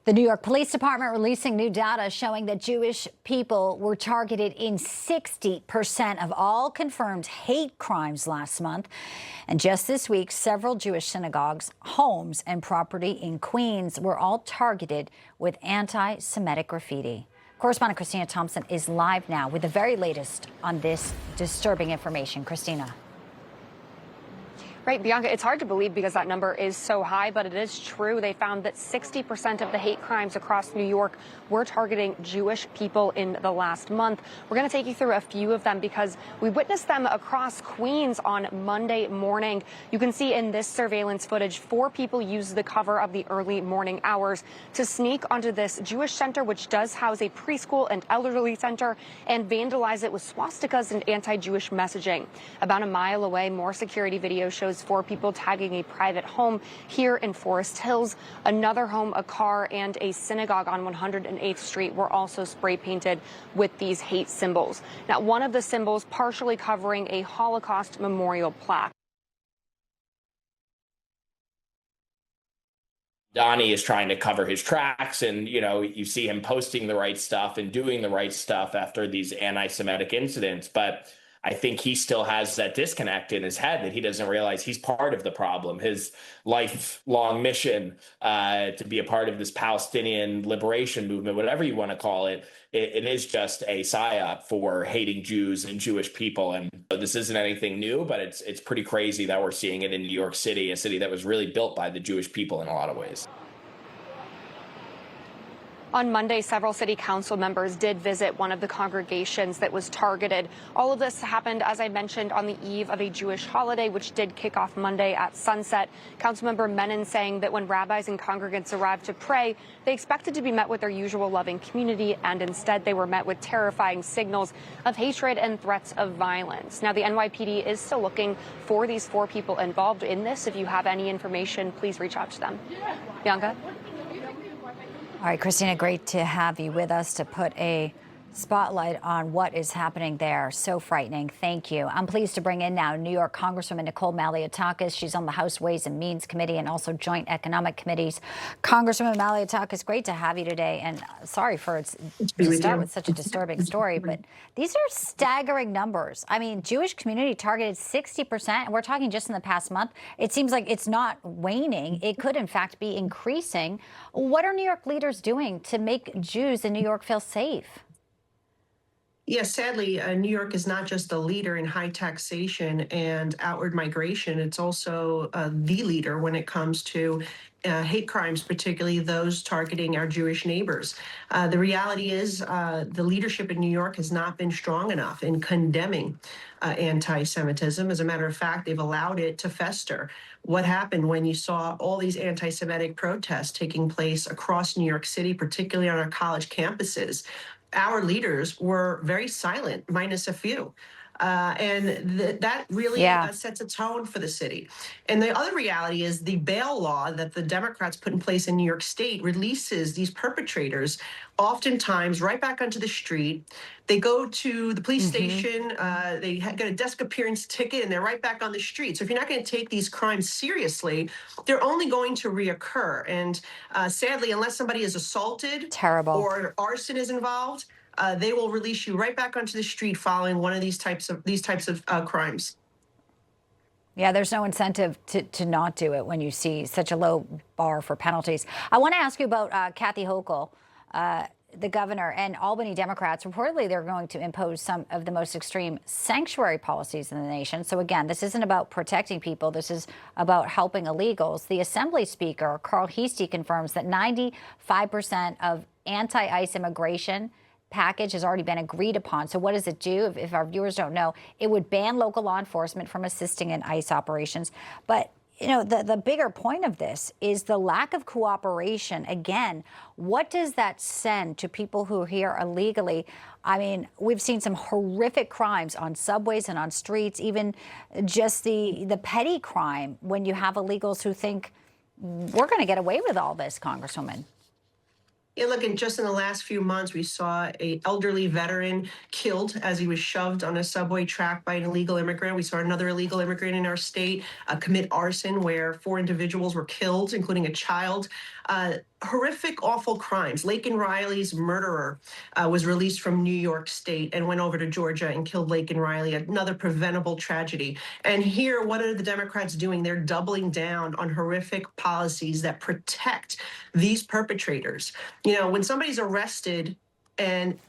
The New York Police Department releasing new data showing that Jewish people were targeted in 60% of all confirmed hate crimes last month. And just this week, several Jewish synagogues, homes, and property in Queens were all targeted with anti-Semitic graffiti. Correspondent Christina Thompson is live now with the very latest on this disturbing information. Christina. Right, Bianca, it's hard to believe because that number is so high, but it is true. They found that 60% of the hate crimes across New York were targeting Jewish people in the last month. We're going to take you through a few of them because we witnessed them across Queens on Monday morning. You can see in this surveillance footage, 4 people used the cover of the early morning hours to sneak onto this Jewish center, which does house a preschool and elderly center, and vandalize it with swastikas and anti-Jewish messaging. About a mile away, more security video shows 4 people tagging a private home here in Forest Hills. Another home, a car, and a synagogue on 108th Street were also spray painted with these hate symbols. Now, one of the symbols partially covering a Holocaust memorial plaque. Donnie is trying to cover his tracks, and you see him posting the right stuff and doing the right stuff after these anti-Semitic incidents, but I think he still has that disconnect in his head that he doesn't realize he's part of the problem. His lifelong mission to be a part of this Palestinian liberation movement, whatever you want to call it, it is just a psyop for hating Jews and Jewish people. And this isn't anything new, but it's pretty crazy that we're seeing it in New York City, a city that was really built by the Jewish people in a lot of ways. On Monday, several city council members did visit one of the congregations that was targeted. All of this happened, as I mentioned, on the eve of a Jewish holiday, which did kick off Monday at sunset. Councilmember Menon saying that when rabbis and congregants arrived to pray, they expected to be met with their usual loving community, and instead they were met with terrifying signals of hatred and threats of violence. Now, the NYPD is still looking for these 4 people involved in this. If you have any information, please reach out to them. Bianca? All right, Christina, great to have you with us to put a spotlight on what is happening there. So frightening. Thank you. I'm pleased to bring in now New York Congresswoman Nicole Malliotakis. She's on the House Ways and Means Committee and also Joint Economic Committees. Congresswoman Malliotakis, great to have you today. And sorry for to start with such a disturbing story, but these are staggering numbers. I mean, Jewish community targeted 60%, and we're talking just in the past month. It seems like it's not waning. It could, in fact, be increasing. What are New York leaders doing to make Jews in New York feel safe? Yes, sadly, New York is not just a leader in high taxation and outward migration. It's also the leader when it comes to hate crimes, particularly those targeting our Jewish neighbors. The reality is the leadership in New York has not been strong enough in condemning anti-Semitism. As a matter of fact, they've allowed it to fester. What happened when you saw all these anti-Semitic protests taking place across New York City, particularly on our college campuses? Our leaders were very silent, minus a few. That really sets a tone for the city. And the other reality is the bail law that the Democrats put in place in New York State releases these perpetrators oftentimes right back onto the street. They go to the police station, they get a desk appearance ticket, and they're right back on the street. So if you're not going to take these crimes seriously, they're only going to reoccur. And sadly, unless somebody is assaulted or arson is involved, they will release you right back onto the street following one of these types of crimes. Yeah, there's no incentive to not do it when you see such a low bar for penalties. I want to ask you about Kathy Hochul, the governor, and Albany Democrats. Reportedly, they're going to impose some of the most extreme sanctuary policies in the nation. So again, this isn't about protecting people. This is about helping illegals. The Assembly Speaker, Carl Heastie, confirms that 95% of anti-ICE immigration package has already been agreed upon. So what does it do? If our viewers don't know, it would ban local law enforcement from assisting in ICE operations. But the bigger point of this is the lack of cooperation. Again, what does that send to people who are here illegally? I mean, we've seen some horrific crimes on subways and on streets, even just the petty crime when you have illegals who think we're going to get away with all this, Congresswoman. Yeah, look, and just in the last few months, we saw an elderly veteran killed as he was shoved on a subway track by an illegal immigrant. We saw another illegal immigrant in our state commit arson where 4 individuals were killed, including a child. Horrific, awful crimes. Laken Riley's murderer was released from New York State and went over to Georgia and killed Laken Riley, another preventable tragedy. And here, what are the Democrats doing? They're doubling down on horrific policies that protect these perpetrators. You know, when somebody's arrested and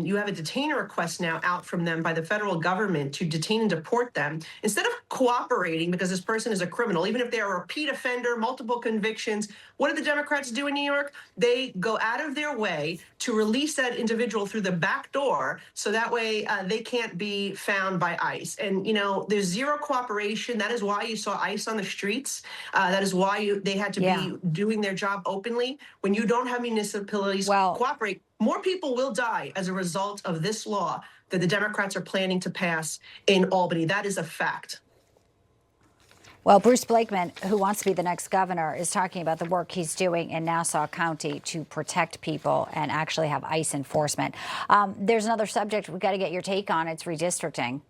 you have a detainer request now out from them by the federal government to detain and deport them, instead of cooperating because this person is a criminal, even if they're a repeat offender, multiple convictions, what do the Democrats do in New York? They go out of their way to release that individual through the back door so that way they can't be found by ICE. And, you know, there's zero cooperation. That is why you saw ICE on the streets. That is why they had to be doing their job openly. When you don't have municipalities cooperate, more people will die as a result of this law that the Democrats are planning to pass in Albany. That is a fact. Well, Bruce Blakeman, who wants to be the next governor, is talking about the work he's doing in Nassau County to protect people and actually have ICE enforcement. There's another subject we've got to get your take on. It's redistricting.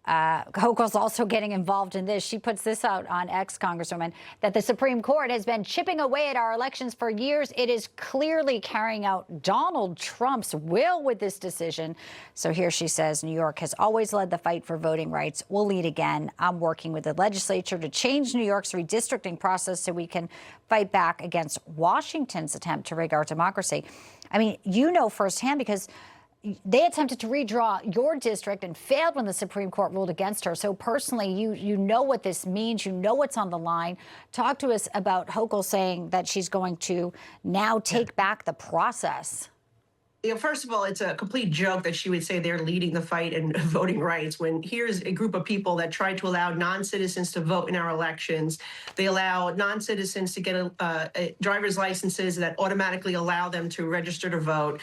Hochul's also getting involved in this. She puts this out on X, Congresswoman, that the Supreme Court has been chipping away at our elections for years. It is clearly carrying out Donald Trump's will with this decision. So here she says, New York has always led the fight for voting rights. We'll lead again. I'm working with the legislature to change New York's redistricting process so we can fight back against Washington's attempt to rig our democracy. I mean, you know firsthand because they attempted to redraw your district and failed when the Supreme Court ruled against her. So personally, you know what this means. You know what's on the line. Talk to us about Hochul saying that she's going to now take back the process. You know, first of all, it's a complete joke that she would say they're leading the fight in voting rights when here's a group of people that try to allow non-citizens to vote in our elections. They allow non-citizens to get a driver's licenses that automatically allow them to register to vote.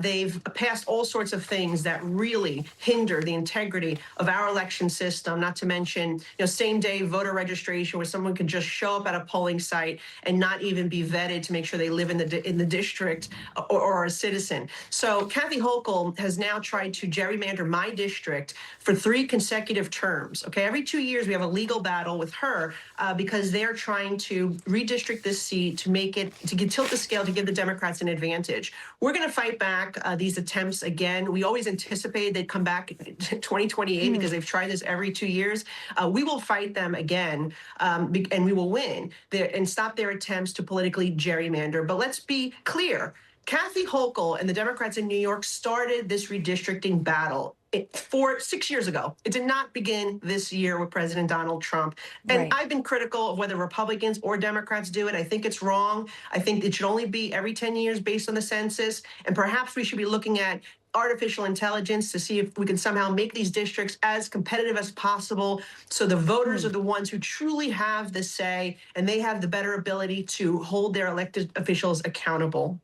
They've passed all sorts of things that really hinder the integrity of our election system, not to mention, same-day voter registration where someone could just show up at a polling site and not even be vetted to make sure they live in the district or are a citizen. So Kathy Hochul has now tried to gerrymander my district for 3 consecutive terms. Okay, every 2 years we have a legal battle with her because they're trying to redistrict this seat to make it tilt the scale to give the Democrats an advantage. We're going to fight back these attempts again. We always anticipated they'd come back in 2028 because they've tried this every 2 years. We will fight them again and we will win and stop their attempts to politically gerrymander. But let's be clear. Kathy Hochul and the Democrats in New York started this redistricting battle 6 years ago. It did not begin this year with President Donald Trump. And I've been critical of whether Republicans or Democrats do it. I think it's wrong. I think it should only be every 10 years based on the census. And perhaps we should be looking at artificial intelligence to see if we can somehow make these districts as competitive as possible so the voters are the ones who truly have the say and they have the better ability to hold their elected officials accountable.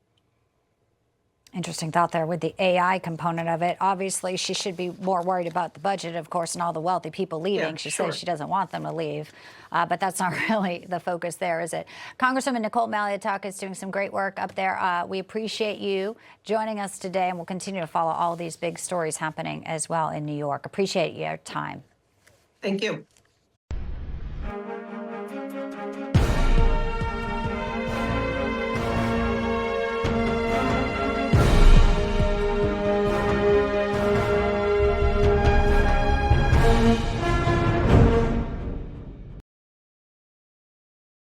Interesting thought there with the AI component of it. Obviously, she should be more worried about the budget, of course, and all the wealthy people leaving. She says she doesn't want them to leave, but that's not really the focus there, is it? Congresswoman Nicole Malliotakis is doing some great work up there. We appreciate you joining us today, and we'll continue to follow all these big stories happening as well in New York. Appreciate your time. Thank you.